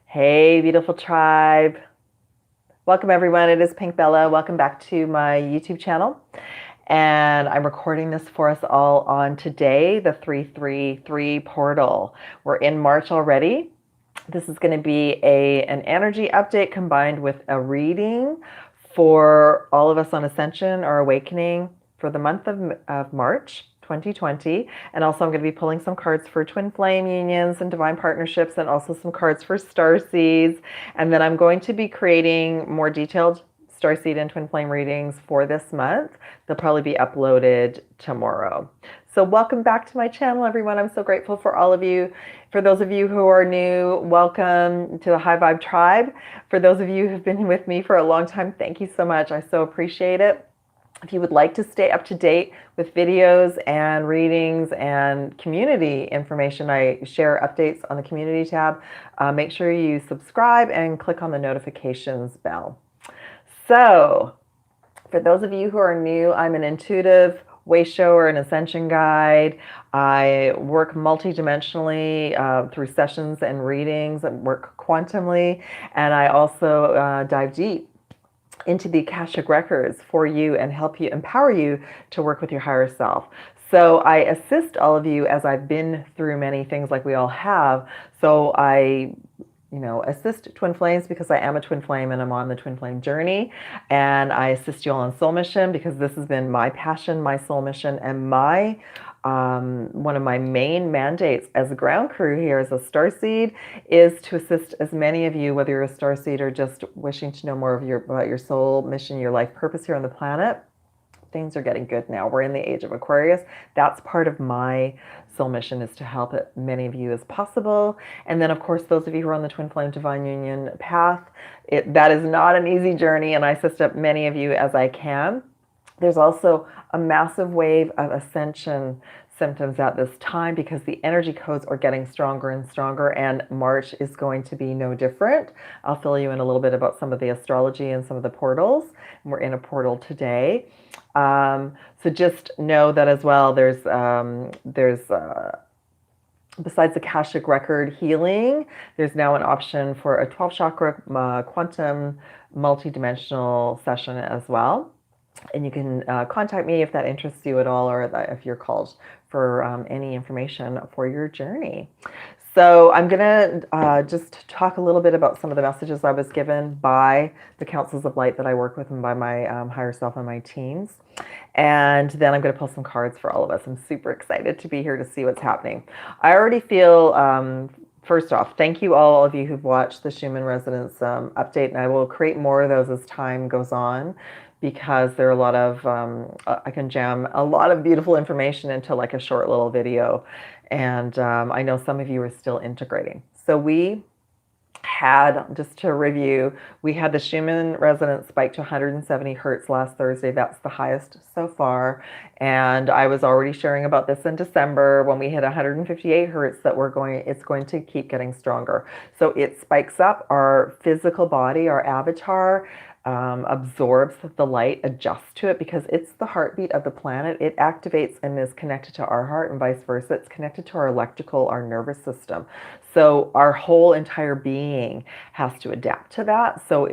Hey, beautiful tribe. Welcome, everyone. It is PAMPER. Welcome back to my YouTube channel. And I'm recording this for us all on today, the 333 portal. We're in March already. This is going to be an energy update combined with a reading for all of us on Ascension or Awakening for the month of March 2020. And also I'm going to be pulling some cards for twin flame unions and divine partnerships, and also some cards for starseeds. And then I'm going to be creating more detailed starseed and twin flame readings for this month. They'll probably be uploaded tomorrow. So welcome back to my channel, everyone. I'm so grateful for all of you. For those of you who are new, welcome to the High Vibe Tribe. For those of you who've been with me for a long time, thank you so much. I so appreciate it. If you would like to stay up to date with videos and readings and community information, I share updates on the community tab. Make sure you subscribe and click on the notifications bell. So, for those of you who are new, I'm an intuitive way shower, an ascension guide. I work multidimensionally through sessions and readings, and work quantumly, and I also dive deep into the AKASHIC records for you and help you, empower you to work with your higher self. So I assist all of you as I've been through many things like we all have. So I assist twin flames because I am a twin flame and I'm on the twin flame journey. And I assist you all on soul mission because this has been my passion, my soul mission, and my one of my main mandates as a ground crew here as a starseed is to assist as many of you, whether you're a starseed or just wishing to know more of about your soul mission, your life purpose here on the planet. Things are getting good now. We're in the age of Aquarius. That's part of my soul mission, is to help as many of you as possible. And then, of course, those of you who are on the twin flame divine union path, that is not an easy journey, and I assist up many of you as I can. There's also a massive wave of ascension symptoms at this time because the energy codes are getting stronger and stronger, and March is going to be no different. I'll fill you in a little bit about some of the astrology and some of the portals. We're in a portal today. So just know that as well, there's besides the Akashic record healing, there's now an option for a 12 chakra quantum multidimensional session as well. And you can contact me if that interests you at all, or if you're called for any information for your journey. So I'm going to just talk a little bit about some of the messages I was given by the councils of light that I work with and by my higher self and my teams. And then I'm going to pull some cards for all of us. I'm super excited to be here to see what's happening. I already feel, first off, thank you all of you who've watched the Schumann Resonance update, and I will create more of those as time goes on, because there are a lot of, I can jam a lot of beautiful information into like a short little video. And I know some of you are still integrating. So we had, just to review, we had the Schumann resonance spike to 170 hertz last Thursday. That's the highest so far. And I was already sharing about this in December when we hit 158 hertz that it's going to keep getting stronger. So it spikes up our physical body, our avatar, absorbs the light, adjusts to it, because it's the heartbeat of the planet. It activates and is connected to our heart, and vice versa. It's connected to our electrical, our nervous system. So our whole entire being has to adapt to that. So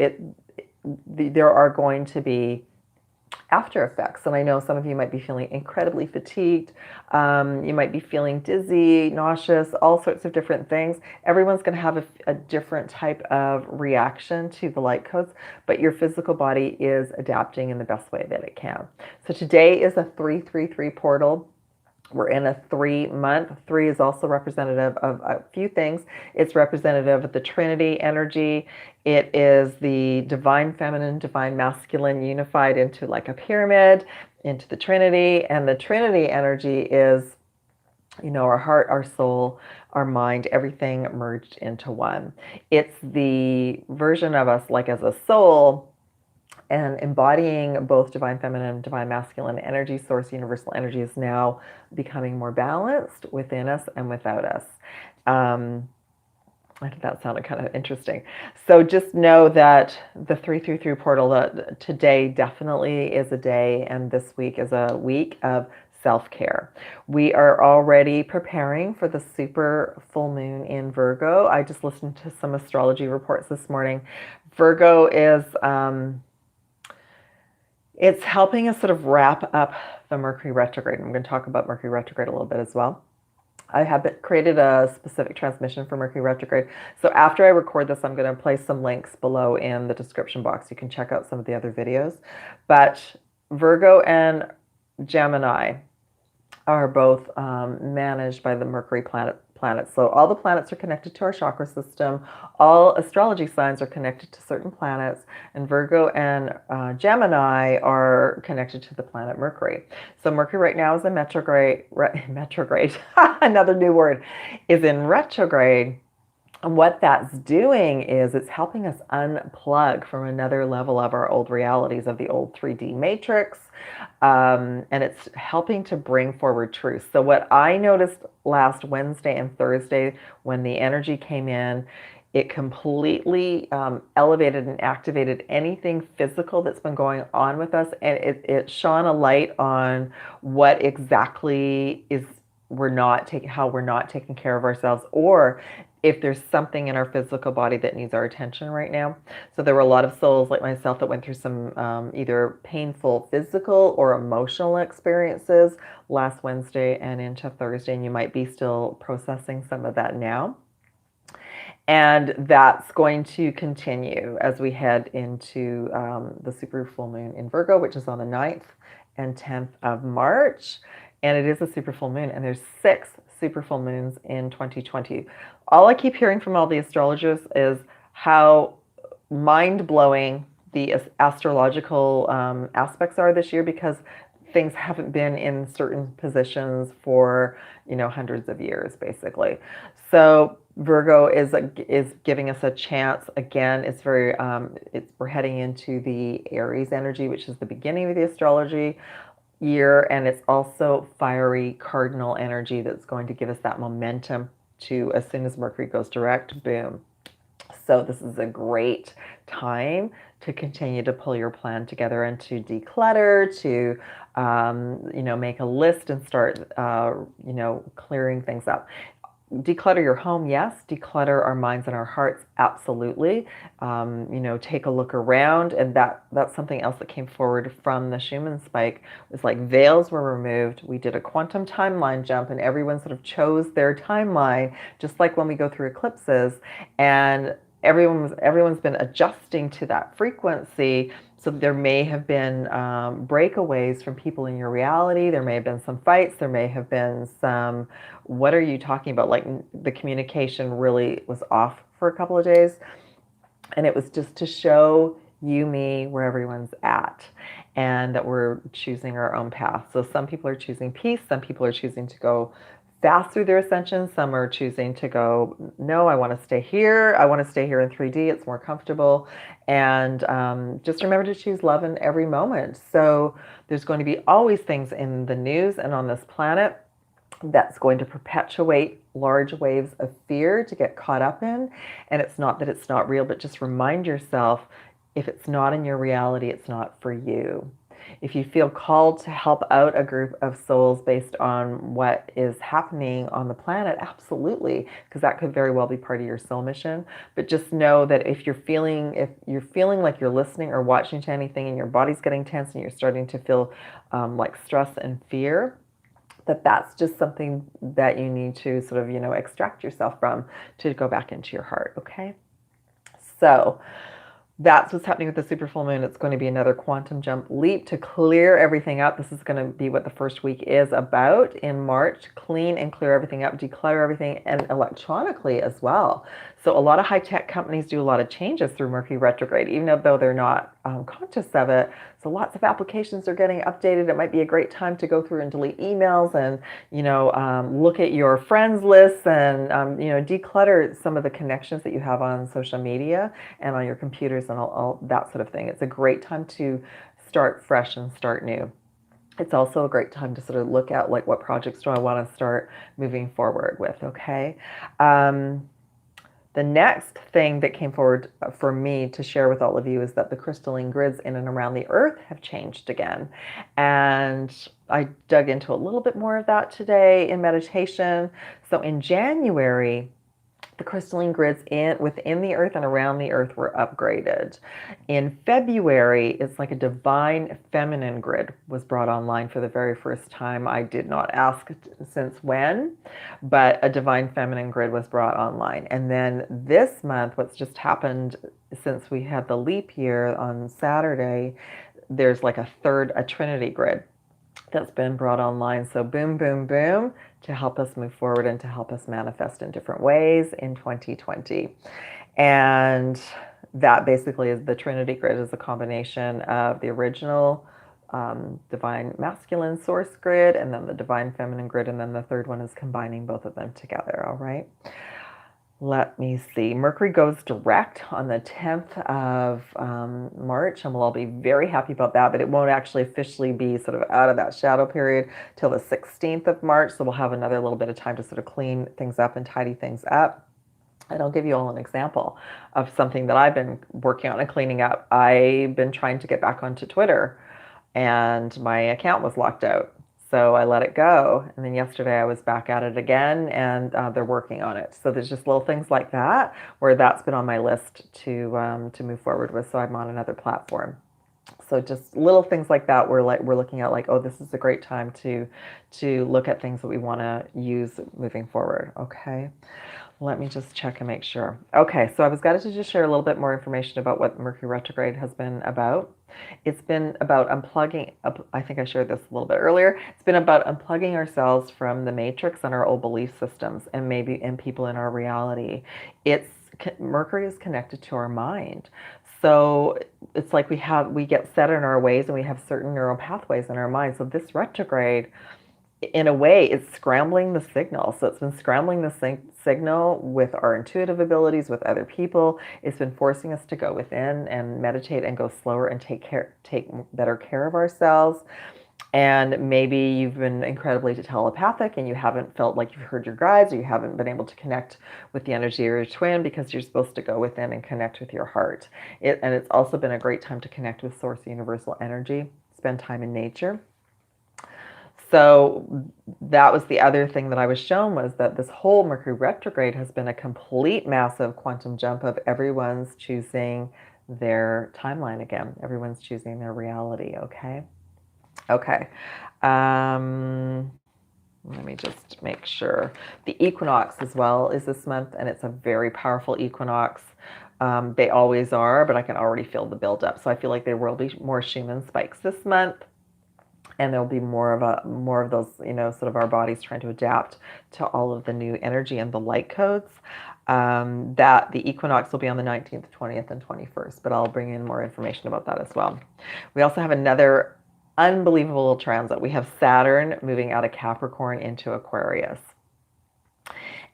there are going to be after effects. And I know some of you might be feeling incredibly fatigued. You might be feeling dizzy, nauseous, all sorts of different things. Everyone's going to have a different type of reaction to the light codes, but your physical body is adapting in the best way that it can. So today is a 333 portal. We're in a 3-month. 3 is also representative of a few things. It's representative of the Trinity energy. It is the divine feminine, divine masculine unified into like a pyramid, into the Trinity. And the Trinity energy is, our heart, our soul, our mind, everything merged into one. It's the version of us like as a soul, and embodying both divine feminine and divine masculine energy source. Universal energy is now becoming more balanced within us and without us. I think that sounded kind of interesting. So just know that the 333 portal, that today definitely is a day, and this week is a week of self-care. We are already preparing for the super full moon in Virgo. I just listened to some astrology reports this morning. Virgo is, it's helping us sort of wrap up the Mercury retrograde. I'm going to talk about Mercury retrograde a little bit as well. I have created a specific transmission for Mercury retrograde. So after I record this, I'm going to place some links below in the description box. You can check out some of the other videos. But Virgo and Gemini are both managed by the Mercury planets. So all the planets are connected to our chakra system. All astrology signs are connected to certain planets, and Virgo and Gemini are connected to the planet Mercury. So Mercury right now is in retrograde, another new word, is in retrograde. And what that's doing is it's helping us unplug from another level of our old realities of the old 3D matrix. And it's helping to bring forward truth. So what I noticed last Wednesday and Thursday when the energy came in, it completely elevated and activated anything physical that's been going on with us. And it shone a light on what exactly is how we're not taking care of ourselves, or if there's something in our physical body that needs our attention right now. So there were a lot of souls like myself that went through some either painful physical or emotional experiences last Wednesday and into Thursday, and you might be still processing some of that now. And that's going to continue as we head into the super full moon in Virgo, which is on the 9th and 10th of March. And it is a super full moon, and there's 6 super full moons in 2020. All I keep hearing from all the astrologers is how mind-blowing the astrological aspects are this year, because things haven't been in certain positions for, hundreds of years, basically. So Virgo is giving us a chance. Again, it's very, we're heading into the Aries energy, which is the beginning of the astrology year, and it's also fiery cardinal energy that's going to give us that momentum to, as soon as Mercury goes direct, boom. So this is a great time to continue to pull your plan together and to declutter, to make a list and start clearing things up. Declutter your home, yes. Declutter our minds and our hearts, absolutely. Take a look around, and that's something else that came forward from the Schumann spike. It was like veils were removed. We did a quantum timeline jump, and everyone sort of chose their timeline, just like when we go through eclipses. And everyone's been adjusting to that frequency. So there may have been breakaways from people in your reality. There may have been some fights. There may have been some, what are you talking about? Like the communication really was off for a couple of days. And it was just to show you, me, where everyone's at, and that we're choosing our own path. So some people are choosing peace. Some people are choosing to go fast through their ascension. Some are choosing to go, no, I want to stay here. I want to stay here in 3D. It's more comfortable. And just remember to choose love in every moment. So there's going to be always things in the news and on this planet that's going to perpetuate large waves of fear to get caught up in. And it's not that it's not real, but just remind yourself, if it's not in your reality, it's not for you. If you feel called to help out a group of souls based on what is happening on the planet, absolutely, because that could very well be part of your soul mission. But just know that if you're feeling like you're listening or watching to anything and your body's getting tense and you're starting to feel like stress and fear, that's just something that you need to sort of, extract yourself from, to go back into your heart, okay? So that's what's happening with the super full moon. It's going to be another quantum jump leap to clear everything up. This is going to be what the first week is about in March. Clean and clear everything up, declutter everything, and electronically as well. So a lot of high-tech companies do a lot of changes through Mercury retrograde, even though they're not conscious of it. So lots of applications are getting updated. It might be a great time to go through and delete emails and, look at your friends lists and, declutter some of the connections that you have on social media and on your computers and all that sort of thing. It's a great time to start fresh and start new. It's also a great time to sort of look at, like, what projects do I want to start moving forward with, okay? The next thing that came forward for me to share with all of you is that the crystalline grids in and around the Earth have changed again. And I dug into a little bit more of that today in meditation. So in January, the crystalline grids within the Earth and around the Earth were upgraded. In February, it's like a divine feminine grid was brought online for the very first time. I did not ask since when, but a divine feminine grid was brought online. And then this month, what's just happened since we had the leap year on Saturday, there's like a Trinity grid that's been brought online. So boom, boom, boom, to help us move forward and to help us manifest in different ways in 2020. And that basically is the Trinity grid, is a combination of the original divine masculine source grid and then the divine feminine grid. And then the third one is combining both of them together. All right. Let me see. Mercury goes direct on the 10th of March, and we'll all be very happy about that, but it won't actually officially be sort of out of that shadow period till the 16th of March. So we'll have another little bit of time to sort of clean things up and tidy things up. And I'll give you all an example of something that I've been working on and cleaning up. I've been trying to get back onto Twitter, and my account was locked out. So I let it go. And then yesterday I was back at it again, and they're working on it. So there's just little things like that where that's been on my list to move forward with. So I'm on another platform. So just little things like that. We're looking at like, oh, this is a great time to look at things that we want to use moving forward. Okay. Let me just check and make sure. Okay, so I was going to just share a little bit more information about what Mercury retrograde has been about. It's been about unplugging, I think I shared this a little bit earlier. It's been about unplugging ourselves from the matrix and our old belief systems and maybe in people in our reality. Mercury is connected to our mind. So it's like we get set in our ways and we have certain neural pathways in our mind. So this retrograde, in a way, it's scrambling the signal. So it's been scrambling the signal with our intuitive abilities, with other people. It's been forcing us to go within and meditate and go slower and take better care of ourselves. And maybe you've been incredibly telepathic and you haven't felt like you've heard your guides, or you haven't been able to connect with the energy of your twin because you're supposed to go within and connect with your heart. And it's also been a great time to connect with Source Universal Energy, spend time in nature. So that was the other thing that I was shown, was that this whole Mercury retrograde has been a complete massive quantum jump of everyone's choosing their timeline again. Everyone's choosing their reality, okay? Okay. Let me just make sure. The equinox as well is this month, and it's a very powerful equinox. They always are, but I can already feel the buildup. So I feel like there will be more Schumann spikes this month. And there'll be more of those, sort of our bodies trying to adapt to all of the new energy and the light codes. That the equinox will be on the 19th, 20th, and 21st, but I'll bring in more information about that as well. We also have another unbelievable transit. We have Saturn moving out of Capricorn into Aquarius.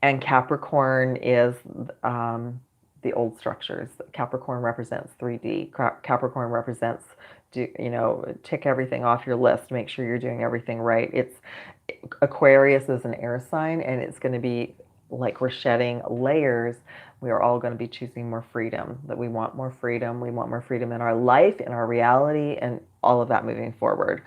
And Capricorn is the old structures. Capricorn represents 3D. Capricorn represents, tick everything off your list, make sure you're doing everything right. Aquarius is an air sign, and it's going to be like we're shedding layers. We are all going to be choosing more freedom, that we want more freedom. We want more freedom in our life, in our reality, and all of that moving forward.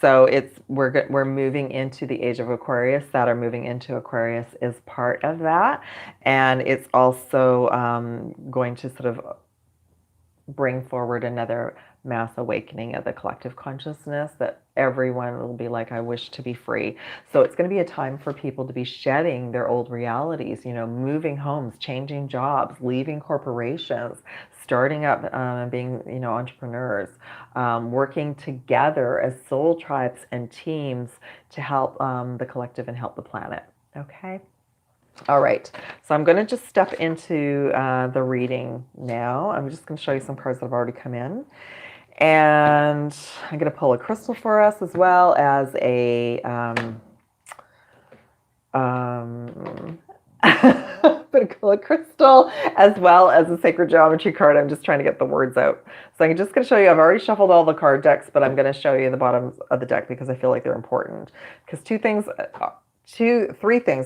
So we're moving into the age of Aquarius. Saturn moving into Aquarius is part of that. And it's also going to sort of bring forward another mass awakening of the collective consciousness, that everyone will be like, I wish to be free. So it's going to be a time for people to be shedding their old realities, moving homes, changing jobs, leaving corporations, starting up and being, entrepreneurs, working together as soul tribes and teams to help the collective and help the planet. Okay. All right, so I'm going to just step into the reading now. I'm just going to show you some cards that have already come in. And I'm going to pull a crystal for us, as well as a crystal, as well as a sacred geometry card. I'm just trying to get the words out. So I'm just going to show you, I've already shuffled all the card decks, but I'm going to show you the bottoms of the deck because I feel like they're important. Because three things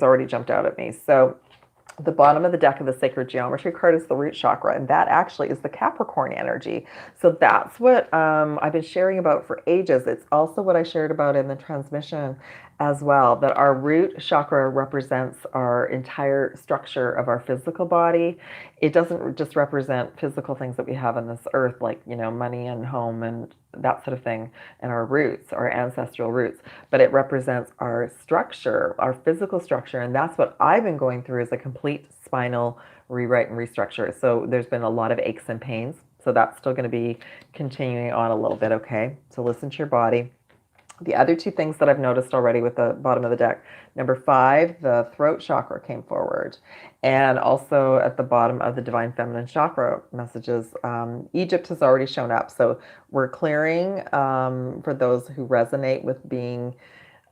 already jumped out at me. So The bottom of the deck of the sacred geometry card is the root chakra, and that actually is the Capricorn energy. So that's what I've been sharing about for ages. It's also what I shared about in the transmission as well, that our root chakra represents our entire structure of our physical body. It doesn't just represent physical things that we have on this earth, like, money and home and that sort of thing, and our roots, our ancestral roots, but it represents our structure, our physical structure. And that's what I've been going through, is a complete spinal rewrite and restructure. So there's been a lot of aches and pains. So that's still going to be continuing on a little bit, okay? So listen to your body. The other two things that I've noticed already with the bottom of the deck, number 5, the throat chakra came forward. And also at the bottom of the divine feminine chakra messages, Egypt has already shown up. So we're clearing for those who resonate with being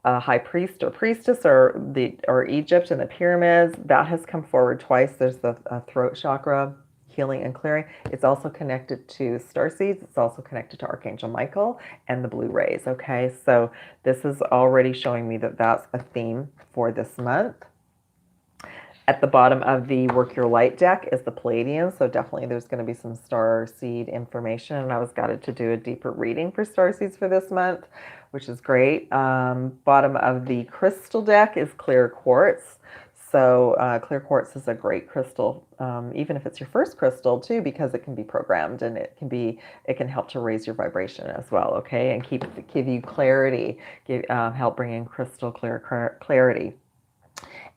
a high priest or priestess, or Egypt and the pyramids. That has come forward twice. There's the throat chakra healing and clearing. It's also connected to Starseeds. It's also connected to Archangel Michael and the blue rays. Okay, so this is already showing me that that's a theme for this month. At the bottom of the Work Your Light deck is the Pleiadians, so definitely there's going to be some Starseed information, and I was guided to do a deeper reading for Starseeds for this month, which is great. Bottom of the crystal deck is Clear Quartz. So clear quartz is a great crystal, even if it's your first crystal too, because it can be programmed, and it can help to raise your vibration as well, okay, and give you clarity, help bring in crystal clear clarity.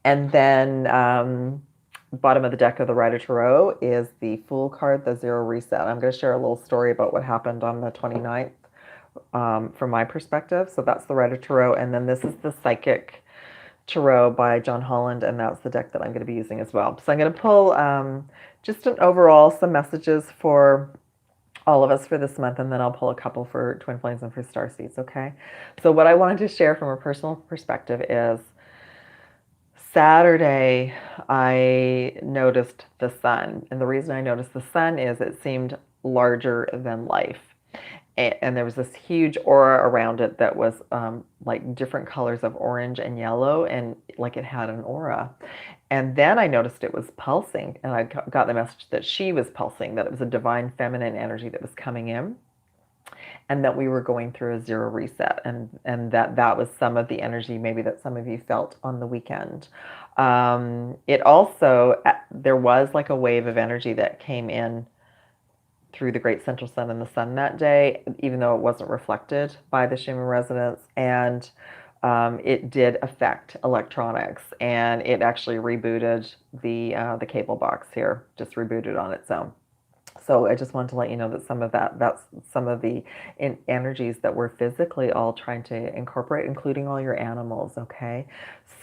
And then bottom of the deck of the Rider Tarot is the Fool card, the Zero Reset. I'm going to share a little story about what happened on the 29th from my perspective. So that's the Rider Tarot, and then this is the Psychic Tarot by John Holland, and that's the deck that I'm going to be using as well. So I'm going to pull just an overall, some messages for all of us for this month, and then I'll pull a couple for Twin Flames and for Starseeds, okay? So what I wanted to share from a personal perspective is Saturday, I noticed the sun. And the reason I noticed the sun is it seemed larger than life. And there was this huge aura around it that was like different colors of orange and yellow, and like it had an aura. And then I noticed it was pulsing, and I got the message that she was pulsing, that it was a divine feminine energy that was coming in, and that we were going through a zero reset, and that was some of the energy maybe that some of you felt on the weekend. It also, there was like a wave of energy that came in through the great central sun and the sun that day, even though it wasn't reflected by the Schumann resonance, and it did affect electronics, and it actually rebooted the cable box here, just rebooted on its own. So I just wanted to let you know that that's some of the energies that we're physically all trying to incorporate, including all your animals, okay?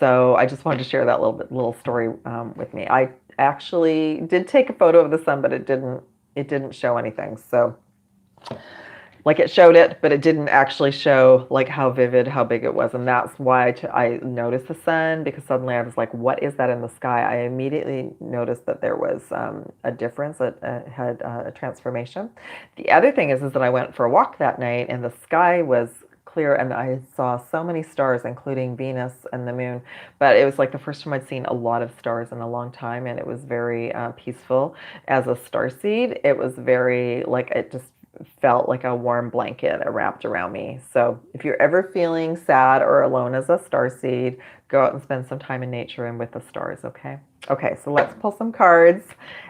So I just wanted to share that little story with me. I actually did take a photo of the sun, but it didn't show anything. So like it showed it, but it didn't actually show like how vivid, how big it was. And that's why I noticed the sun, because suddenly I was like, what is that in the sky? I immediately noticed that there was a difference, had a transformation. The other thing is that I went for a walk that night, and the sky was clear, and I saw so many stars, including Venus and the moon. But it was like the first time I'd seen a lot of stars in a long time, and it was very peaceful. As a starseed, it was very, like, it just felt like a warm blanket wrapped around me. So if you're ever feeling sad or alone as a starseed, go out and spend some time in nature and with the stars, okay? Okay, so let's pull some cards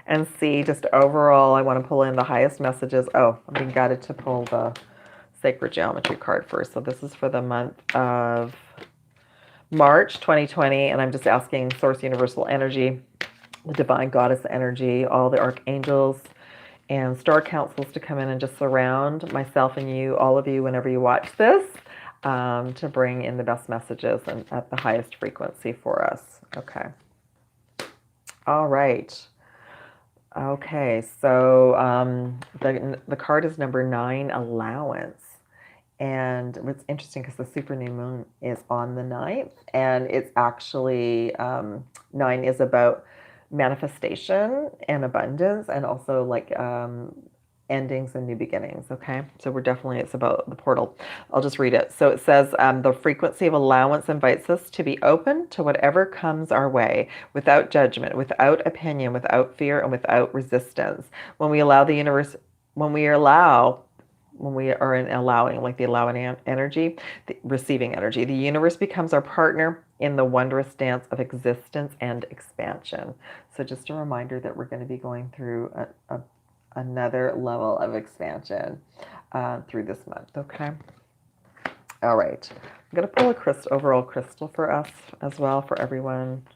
and see just overall. I want to pull in the highest messages. Oh, I'm being guided to pull the Sacred Geometry card first. So this is for the month of March 2020, and I'm just asking Source Universal Energy, the Divine Goddess Energy, all the archangels, and star councils to come in and just surround myself and you, all of you, whenever you watch this, to bring in the best messages and at the highest frequency for us. Okay. All right. Okay, so the card is number 9, Allowance. And what's interesting, because the super new moon is on the 9th, and it's actually, 9 is about manifestation and abundance, and also like endings and new beginnings. Okay, so we're definitely, it's about the portal. I'll just read it. So it says, the frequency of allowance invites us to be open to whatever comes our way, without judgment, without opinion, without fear, and without resistance. When we allow the universe, when we are in allowing, like the allowing energy, the receiving energy, the universe becomes our partner in the wondrous dance of existence and expansion. So just a reminder that we're going to be going through another level of expansion through this month. Okay. All right. I'm going to pull a overall crystal for us as well, for everyone.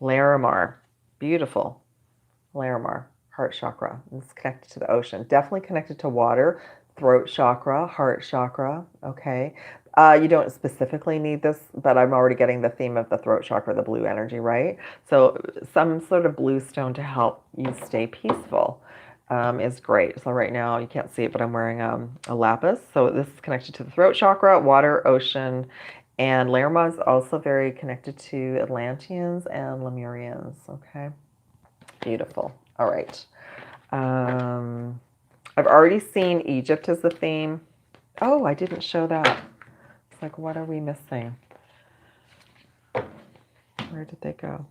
Larimar. Beautiful. Larimar. Heart chakra. It's connected to the ocean. Definitely connected to water. Throat chakra. Heart chakra. Okay. You don't specifically need this, but I'm already getting the theme of the throat chakra, the blue energy, right? So some sort of blue stone to help you stay peaceful is great. So right now you can't see it, but I'm wearing a lapis. So this is connected to the throat chakra, water, ocean, and Larimar is also very connected to Atlanteans and Lemurians. Okay, beautiful. All right. I've already seen Egypt as the theme. Oh, I didn't show that. Like, what are we missing? Where did they go?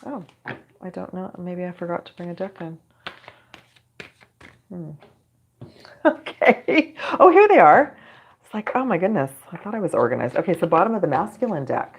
Oh, I don't know. Maybe I forgot to bring a deck in. Okay. Oh, here they are. It's like, oh my goodness. I thought I was organized. Okay, so bottom of the masculine deck.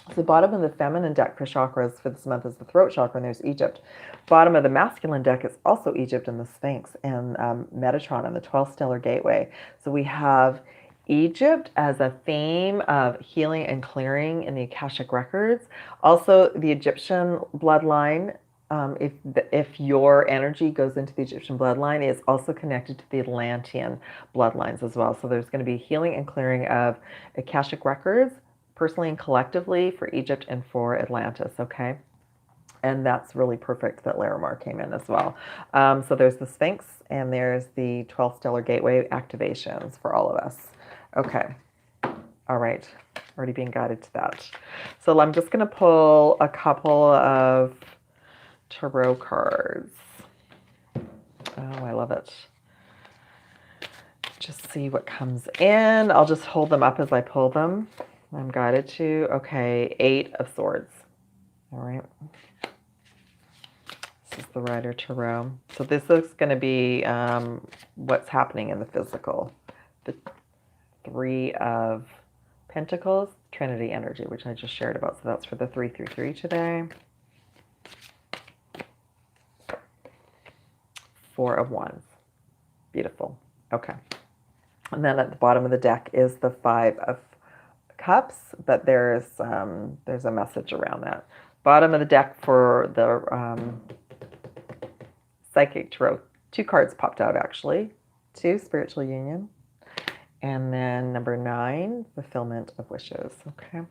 So the bottom of the feminine deck for chakras for this month is the throat chakra, and there's Egypt. Bottom of the masculine deck is also Egypt and the Sphinx and Metatron and the 12 stellar gateway. So we have Egypt as a theme of healing and clearing in the Akashic records. Also, the Egyptian bloodline, if your energy goes into the Egyptian bloodline, is also connected to the Atlantean bloodlines as well. So there's going to be healing and clearing of Akashic records, personally and collectively, for Egypt and for Atlantis, okay? And that's really perfect that Larimar came in as well. So there's the Sphinx and there's the 12 stellar gateway activations for all of us. Okay, all right, already being guided to that. So I'm just gonna pull a couple of tarot cards. Oh, I love it. Just see what comes in. I'll just hold them up as I pull them. I'm guided to, okay, 8 of Swords. All right. This is the Rider Tarot. So this is going to be what's happening in the physical. The 3 of Pentacles, Trinity energy, which I just shared about. So that's for the 333 today. 4 of Wands. Beautiful. Okay. And then at the bottom of the deck is the 5 of Cups, but there's a message around that. Bottom of the deck for the Psychic Tarot. 2 cards popped out actually. 2, Spiritual Union. And then number 9, Fulfillment of Wishes. Okay.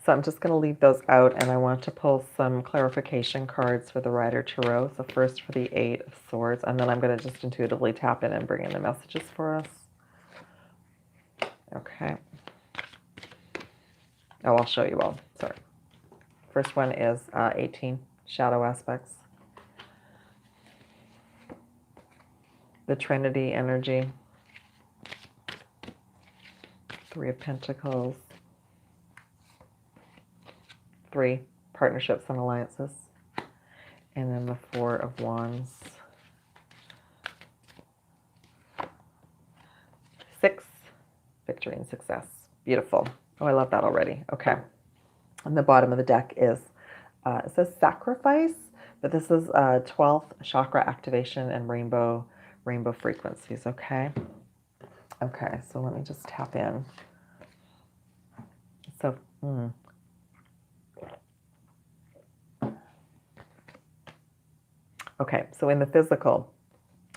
So I'm just going to leave those out, and I want to pull some clarification cards for the Rider Tarot. So first for the 8 of Swords, and then I'm going to just intuitively tap in and bring in the messages for us. Okay. Oh, I'll show you all. Sorry. First one is 18, Shadow Aspects. The Trinity energy. 3 of Pentacles. 3, Partnerships and Alliances. And then the 4 of Wands. 6, Victory and Success. Beautiful. Oh, I love that already. Okay. And the bottom of the deck is, it says Sacrifice, but this is 12th chakra activation and rainbow frequencies, okay? Okay, so let me just tap in. So, okay, so in the physical,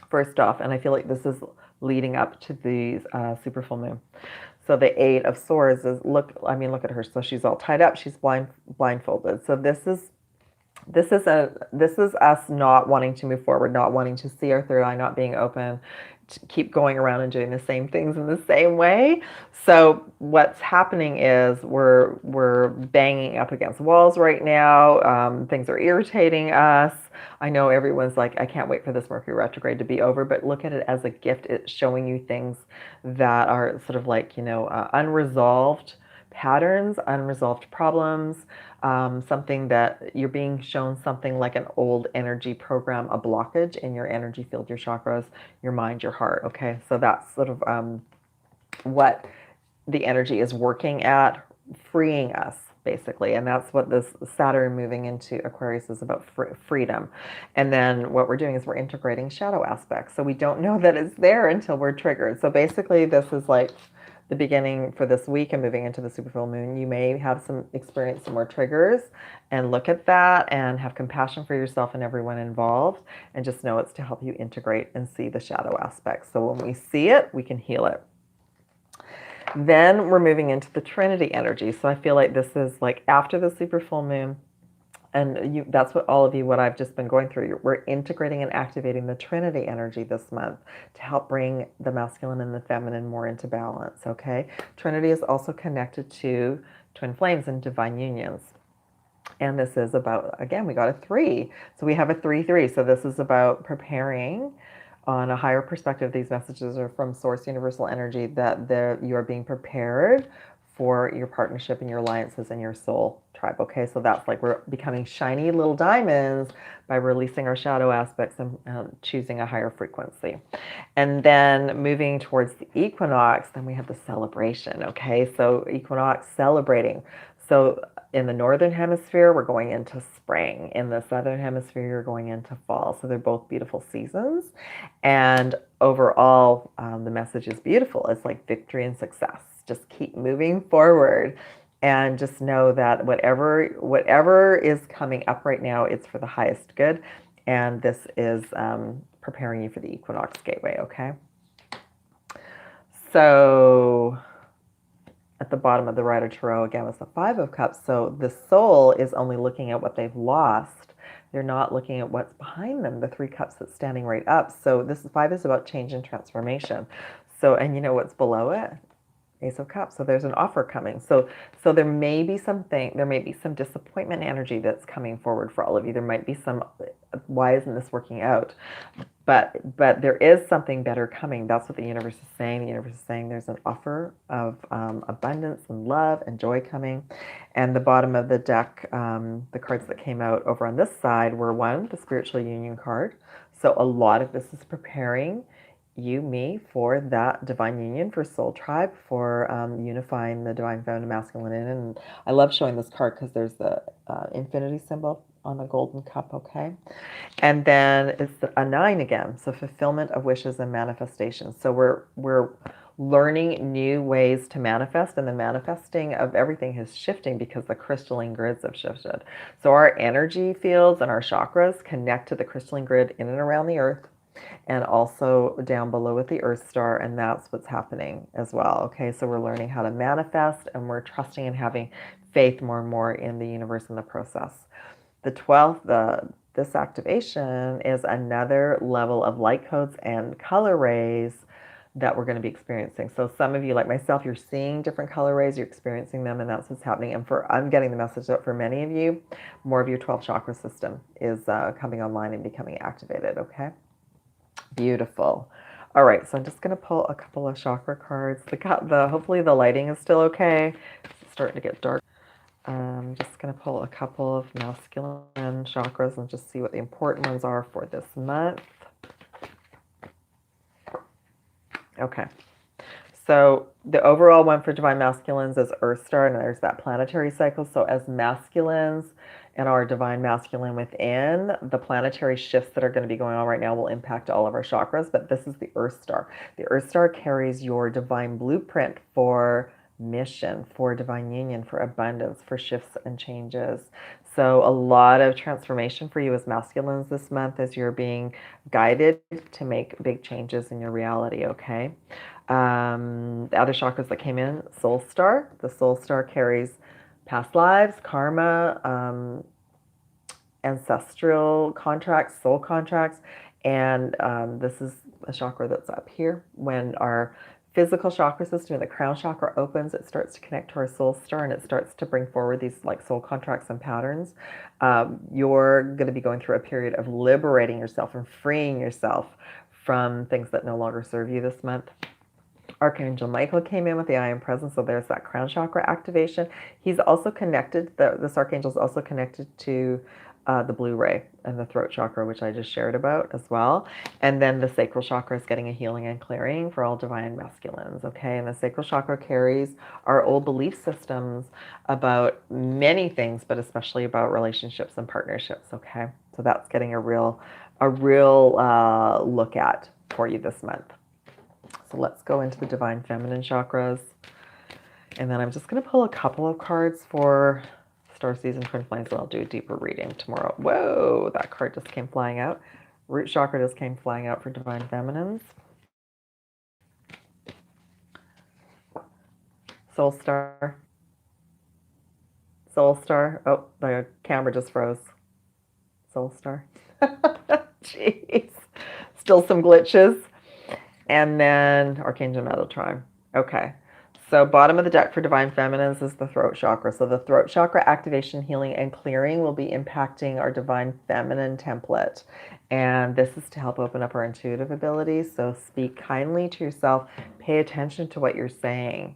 first off, and I feel like this is leading up to the super full moon. So the 8 of Swords is, look at her. So she's all tied up. She's blindfolded. So this is us not wanting to move forward, not wanting to see our third eye, not being open keep going around and doing the same things in the same way. So what's happening is we're banging up against walls right now. Things are irritating us. I know everyone's like, I can't wait for this Mercury retrograde to be over, but look at it as a gift. It's showing you things that are sort of like, unresolved patterns, unresolved problems, something that you're being shown something like an old energy program, a blockage in your energy field, your chakras, your mind, your heart. Okay, so that's sort of what the energy is working at, freeing us basically. And that's what this Saturn moving into Aquarius is about, freedom. And then what we're doing is we're integrating shadow aspects. So we don't know that it's there until we're triggered. So basically this is like the beginning for this week and moving into the super full moon. You may have experience some more triggers, and look at that and have compassion for yourself and everyone involved, and just know it's to help you integrate and see the shadow aspects. So when we see it, we can heal it. Then we're moving into the Trinity energy. So I feel like this is like after the super full moon, and that's what all of you, what I've just been going through. We're integrating and activating the Trinity energy this month to help bring the masculine and the feminine more into balance, okay? Trinity is also connected to twin flames and divine unions. And this is about, again, we got a 3. So we have a 3-3. So this is about preparing on a higher perspective. These messages are from Source Universal Energy, that you are being prepared for your partnership and your alliances and your soul tribe. Okay, so that's like we're becoming shiny little diamonds by releasing our shadow aspects and choosing a higher frequency. And then moving towards the equinox, then we have the celebration. Okay, so equinox, celebrating. So in the northern hemisphere, we're going into spring. In the southern hemisphere, you're going into fall. So they're both beautiful seasons. And overall, the message is beautiful. It's like victory and success. Just keep moving forward, and just know that whatever is coming up right now, it's for the highest good. And this is preparing you for the equinox gateway, okay? So at the bottom of the Rider Tarot, again, was the 5 of Cups. So the soul is only looking at what they've lost. They're not looking at what's behind them, the 3 cups that's standing right up. So this 5 is about change and transformation. So, and you know what's below it? Ace of Cups. So there's an offer coming. So there may be some disappointment energy that's coming forward for all of you. There might be some, why isn't this working out? But there is something better coming. That's what the universe is saying. The universe is saying there's an offer of abundance and love and joy coming. And the bottom of the deck, the cards that came out over on this side were, 1, the spiritual union card. So a lot of this is preparing me for that divine union, for soul tribe, for unifying the divine feminine masculine in. And I love showing this card because there's the infinity symbol on the golden cup, okay? And then it's a 9 again, so fulfillment of wishes and manifestation. So we're learning new ways to manifest, and the manifesting of everything is shifting because the crystalline grids have shifted. So our energy fields and our chakras connect to the crystalline grid in and around the earth, and also down below with the Earth Star, and that's what's happening as well. Okay, so we're learning how to manifest, and we're trusting and having faith more and more in the universe and the process. The 12th, this activation is another level of light codes and color rays that we're going to be experiencing. So some of you, like myself, you're seeing different color rays, you're experiencing them, and that's what's happening. And I'm getting the message that for many of you, more of your 12 chakra system is coming online and becoming activated, okay? Beautiful. All right, so I'm just going to pull a couple of chakra cards. Hopefully the lighting is still okay. It's starting to get dark. I'm just going to pull a couple of masculine chakras and just see what the important ones are for this month. Okay. So the overall one for divine masculines is Earth Star, and there's that planetary cycle. So as masculines and our divine masculine within, the planetary shifts that are going to be going on right now will impact all of our chakras, but this is the Earth Star. The Earth Star carries your divine blueprint for mission, for divine union, for abundance, for shifts and changes. So a lot of transformation for you as masculines this month as you're being guided to make big changes in your reality, okay? The other chakras that came in, Soul Star. The Soul Star carries past lives, karma, ancestral contracts, soul contracts, And this is a chakra that's up here. When our physical chakra system, the crown chakra opens, it starts to connect to our soul star, and it starts to bring forward these like soul contracts and patterns. You're going to be going through a period of liberating yourself and freeing yourself from things that no longer serve you this month. Archangel Michael came in with the I Am Present, so there's that crown chakra activation. He's also connected, this archangel is also connected to the blue ray and the throat chakra, which I just shared about as well. And then the sacral chakra is getting a healing and clearing for all divine masculines, okay? And the sacral chakra carries our old belief systems about many things, but especially about relationships and partnerships, okay? So that's getting a real look at for you this month. So let's go into the divine feminine chakras. And then I'm just going to pull a couple of cards for Starseeds and Twin Flames, and I'll do a deeper reading tomorrow. Whoa, that card just came flying out. Root chakra just came flying out for divine feminines. Soul star. Soul star. Oh, the camera just froze. Soul star. Jeez. Still some glitches. And then Archangel Metatron. Okay. So bottom of the deck for divine feminines is the throat chakra. So the throat chakra activation, healing, and clearing will be impacting our divine feminine template. And this is to help open up our intuitive abilities. So speak kindly to yourself. Pay attention to what you're saying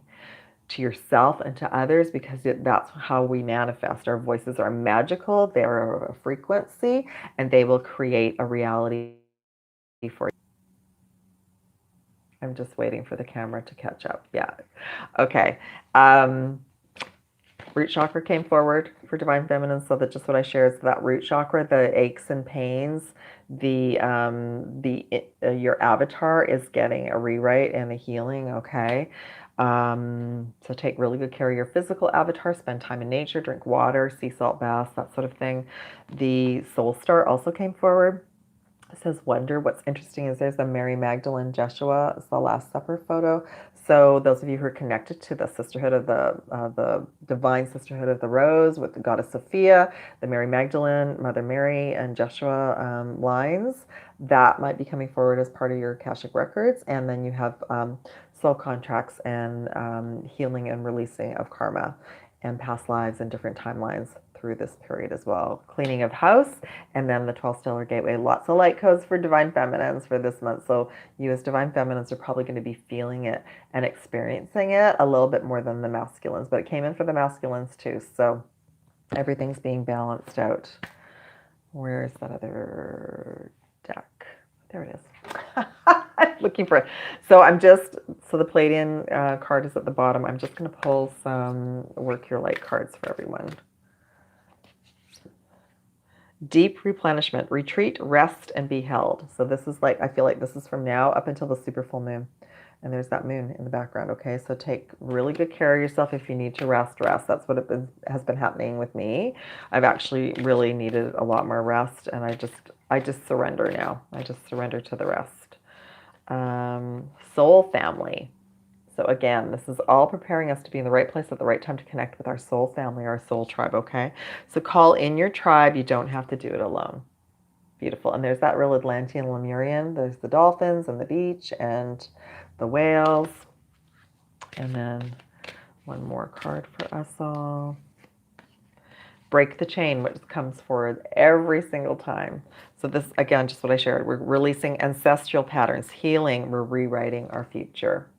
to yourself and to others, because that's how we manifest. Our voices are magical. They're a frequency, and they will create a reality for you. I'm just waiting for the camera to catch up. Yeah. Okay. Root chakra came forward for divine feminine, so that's just what I shared. So that root chakra, the aches and pains, your avatar is getting a rewrite and a healing. Okay. So take really good care of your physical avatar, spend time in nature, drink water, sea salt baths, that sort of thing. The soul star also came forward. It says wonder. What's interesting is there's a Mary Magdalene Jeshua. It's the Last Supper photo. So those of you who are connected to the sisterhood of the divine sisterhood of the rose with the goddess Sophia, the Mary Magdalene, Mother Mary, and Jeshua lines, that might be coming forward as part of your AKASHIC records. And then you have soul contracts and healing and releasing of karma and past lives and different timelines through this period as well. Cleaning of house, and then the 12 stellar gateway. Lots of light codes for divine feminines for this month. So you as divine feminines are probably going to be feeling it and experiencing it a little bit more than the masculines, but it came in for the masculines too. So everything's being balanced out. Where's that other deck? There it is. I'm looking for it. So the Palladian card is at the bottom. I'm just going to pull some Work Your Light cards for everyone. Deep replenishment, retreat, rest, and be held. So this is like, I feel like this is from now up until the super full moon. And there's that moon in the background, okay? So take really good care of yourself. If you need to rest. That's what has been happening with me. I've actually really needed a lot more rest, and I just surrender now. I just surrender to the rest. Soul family. So again, this is all preparing us to be in the right place at the right time to connect with our soul family, our soul tribe, okay? So call in your tribe. You don't have to do it alone. Beautiful. And there's that real Atlantean Lemurian. There's the dolphins and the beach and the whales. And then one more card for us all. Break the chain, which comes forward every single time. So this, again, just what I shared. We're releasing ancestral patterns, healing. We're rewriting our future.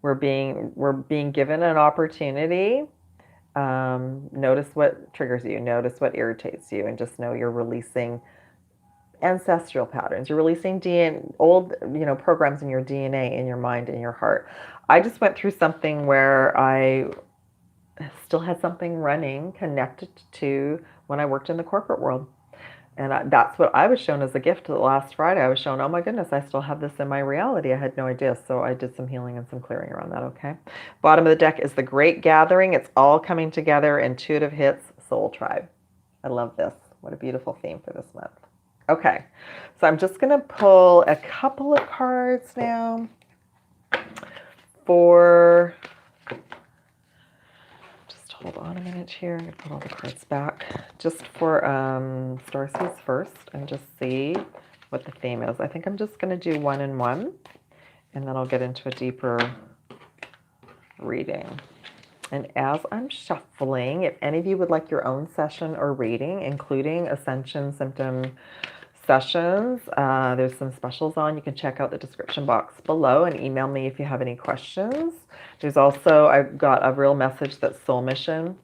We're being given an opportunity. Notice what triggers you. Notice what irritates you, and just know you're releasing ancestral patterns. You're releasing old, programs in your DNA, in your mind, in your heart. I just went through something where I still had something running connected to when I worked in the corporate world. And that's what I was shown as a gift last Friday. I was shown, oh my goodness, I still have this in my reality. I had no idea. So I did some healing and some clearing around that, okay? Bottom of the deck is the Great Gathering. It's all coming together. Intuitive hits, Soul Tribe. I love this. What a beautiful theme for this month. Okay, so I'm just going to pull a couple of cards now for... Hold on a minute here. I'm going to put all the cards back. Just for Starseeds first, and just see what the theme is. I think I'm just going to do 1 and 1, and then I'll get into a deeper reading. And as I'm shuffling, if any of you would like your own session or reading, including Ascension symptom sessions, there's some specials on. You can check out the description box below and email me if you have any questions. There's also, I've got a real message that soul mission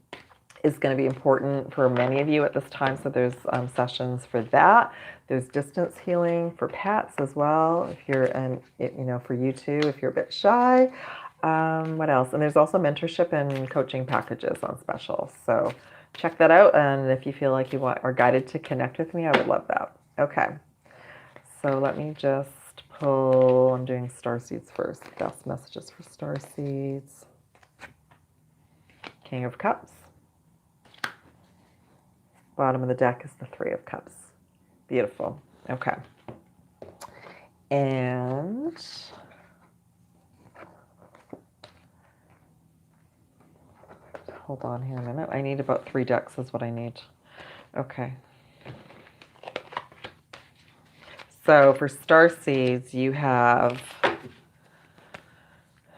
is going to be important for many of you at this time. So there's sessions for that. There's distance healing for pets as well. If you're, and you know, for you too, if you're a bit shy. What else? And there's also mentorship and coaching packages on special. So check that out. And if you feel like you are guided to connect with me, I would love that. Okay. So let me just pull, I'm doing Starseeds first. Best messages for Starseeds. King of Cups. Bottom of the deck is the Three of Cups. Beautiful. Okay. And hold on here a minute. I need about 3 decks is what I need. Okay. So for Starseeds, you have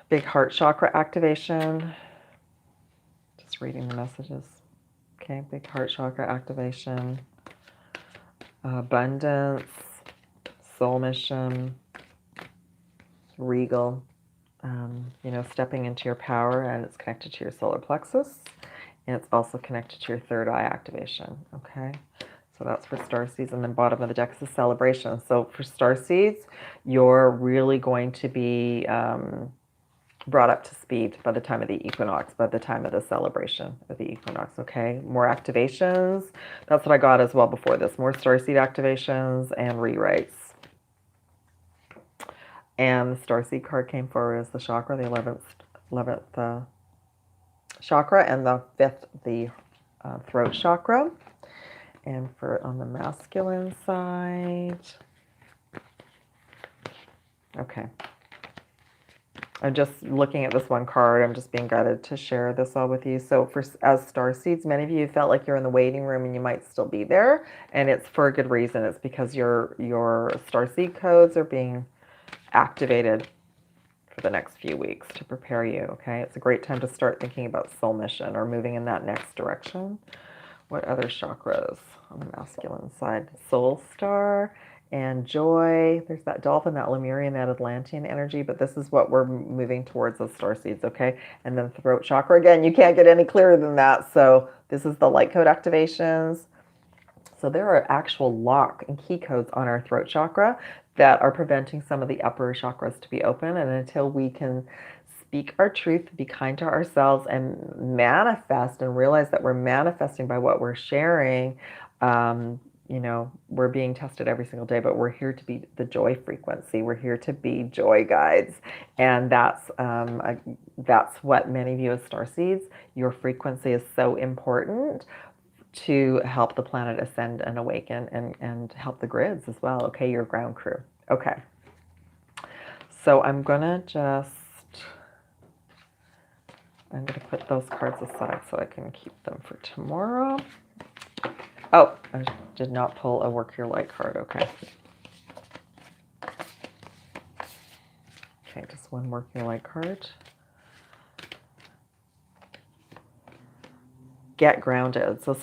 big heart chakra activation. Just reading the messages. Okay, big heart chakra activation. Abundance. Soul mission. Regal. You know, stepping into your power, and it's connected to your solar plexus, and it's also connected to your third eye activation. Okay, so that's for Starseeds. And then bottom of the deck is a celebration. So for Starseeds, you're really going to be brought up to speed by the time of the equinox, by the time of the celebration of the equinox. Okay, more activations. That's what I got as well before this. More Starseed activations and rewrites. And the Starseed card came forward as the chakra, the 11th chakra, and the 5th, the throat chakra. And for on the masculine side, okay. I'm just looking at this one card. I'm just being guided to share this all with you. So for as Starseeds, many of you felt like you're in the waiting room and you might still be there. And it's for a good reason. It's because your Starseed codes are being activated for the next few weeks to prepare you. Okay, it's a great time to start thinking about soul mission or moving in that next direction. What other chakras on the masculine side? Soul star and joy. There's that dolphin, that Lemurian, that Atlantean energy, but this is what we're moving towards as Starseeds. Okay, and then throat chakra, again, you can't get any clearer than that. So this is the light code activations. So there are actual lock and key codes on our throat chakra that are preventing some of the upper chakras to be open. And until we can speak our truth, be kind to ourselves, and manifest and realize that we're manifesting by what we're sharing, you know, we're being tested every single day, but we're here to be the joy frequency. We're here to be joy guides. And that's what many of you as Starseeds, your frequency is so important to help the planet ascend and awaken and help the grids as well. Okay, your ground crew. Okay. So I'm going to put those cards aside so I can keep them for tomorrow. Oh, I did not pull a work your light card. Okay. Okay, just one work your light card. Get grounded. So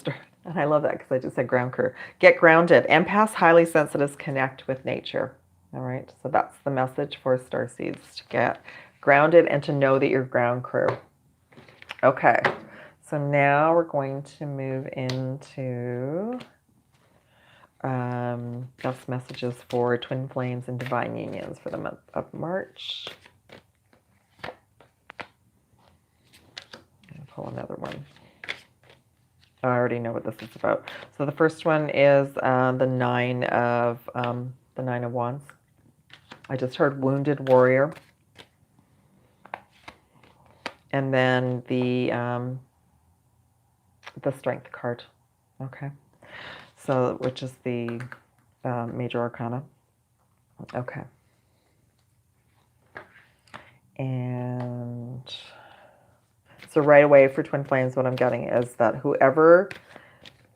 and I love that because I just said ground crew. Get grounded. Empaths, highly sensitives, connect with nature. All right. So that's the message for Starseeds, to get grounded and to know that you're ground crew. Okay. So now we're going to move into best messages for twin flames and divine unions for the month of March. I'll pull another one. I already know what this is about. So the first one is the Nine of Wands. I just heard Wounded Warrior. And then the Strength card. Okay. So, which is the Major Arcana. Okay. And so right away for twin flames, what I'm getting is that whoever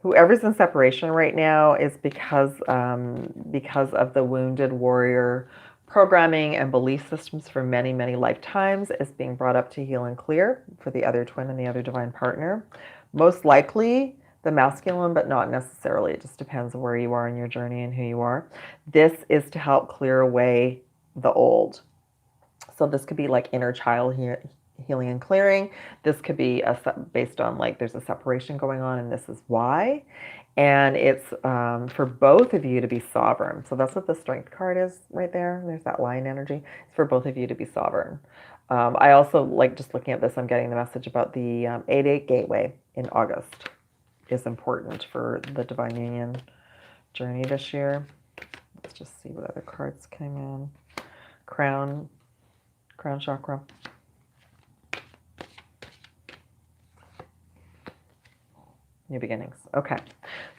whoever's in separation right now is because of the wounded warrior programming and belief systems for many, many lifetimes is being brought up to heal and clear for the other twin and the other divine partner. Most likely the masculine, but not necessarily. It just depends on where you are in your journey and who you are. This is to help clear away the old. So this could be like inner child healing and clearing. This could be based on like there's a separation going on and this is why. And it's for both of you to be sovereign. So that's what the strength card is right there. There's that lion energy. It's for both of you to be sovereign. I also like just looking at this, I'm getting the message about the 8-8 gateway in August is important for the divine union journey this year. Let's just see what other cards came in. Crown chakra. New beginnings. Okay.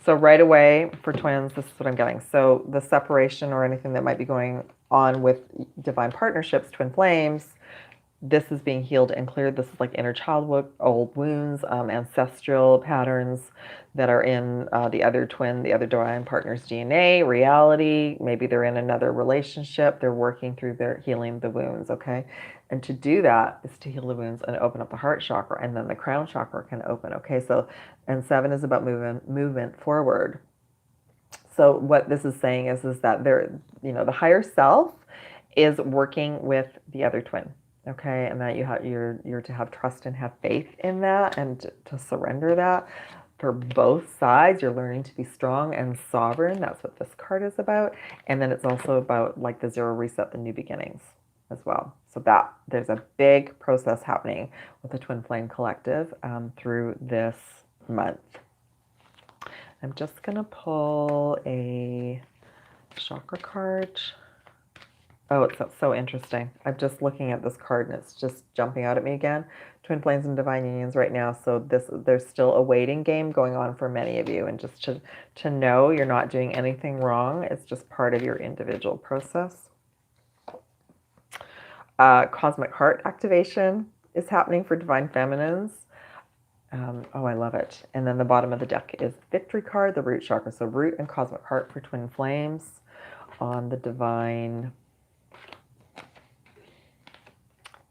So right away for twins, this is what I'm getting. So the separation or anything that might be going on with divine partnerships, twin flames, this is being healed and cleared. This is like inner childhood, old wounds, ancestral patterns that are in the other twin, the other divine partner's DNA, reality. Maybe they're in another relationship. They're working through their healing the wounds, okay? And to do that is to heal the wounds and open up the heart chakra, and then the crown chakra can open, okay? So, and 7 is about movement forward. So what this is saying is that there, you know, the higher self is working with the other twin. Okay, and that you're to have trust and have faith in that and to surrender that for both sides. You're learning to be strong and sovereign. That's what this card is about. And then it's also about like the zero reset, the new beginnings as well. So that there's a big process happening with the Twin Flame Collective through this month. I'm just going to pull a chakra card. Oh, it's so interesting. I'm just looking at this card and it's just jumping out at me again. Twin flames and divine unions right now. So there's still a waiting game going on for many of you. And just to know you're not doing anything wrong. It's just part of your individual process. Cosmic heart activation is happening for divine feminines. Oh, I love it. And then the bottom of the deck is victory card, the root chakra. So root and cosmic heart for twin flames on the divine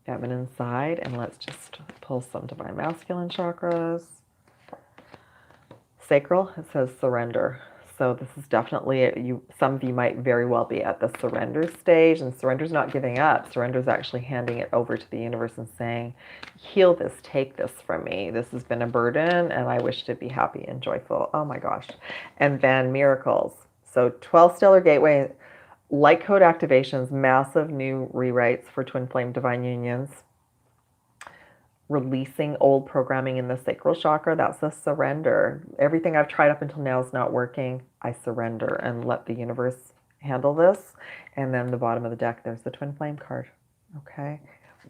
feminine side. And let's just pull some divine masculine chakras. Sacral, it says surrender. So this is definitely, some of you might very well be at the surrender stage, and surrender's not giving up. Surrender's actually handing it over to the universe and saying, heal this, take this from me. This has been a burden and I wish to be happy and joyful. Oh my gosh. And then miracles. So 12 stellar gateway, light code activations, massive new rewrites for twin flame divine unions. Releasing old programming in the sacral chakra, that's a surrender. Everything I've tried up until now is not working. I surrender and let the universe handle this. And then the bottom of the deck, there's the twin flame card. Okay.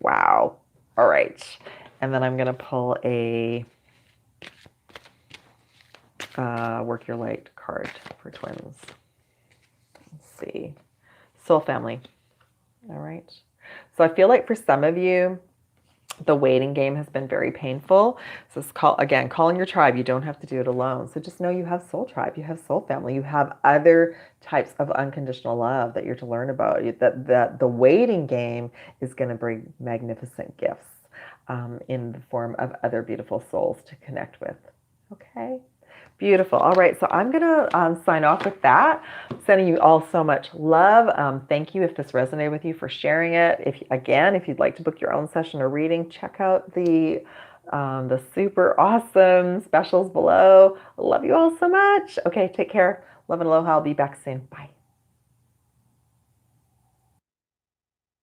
Wow. All right. And then I'm going to pull a work your light card for twins. Let's see. Soul family. All right. So I feel like for some of you, the waiting game has been very painful. So it's calling your tribe. You don't have to do it alone. So just know you have soul tribe. You have soul family. You have other types of unconditional love that you're to learn about. That the waiting game is going to bring magnificent gifts in the form of other beautiful souls to connect with. Okay. Beautiful. All right. So I'm going to sign off with that. Sending you all so much love. Thank you if this resonated with you for sharing it. If you'd like to book your own session or reading, check out the super awesome specials below. Love you all so much. Okay. Take care. Love and aloha. I'll be back soon. Bye.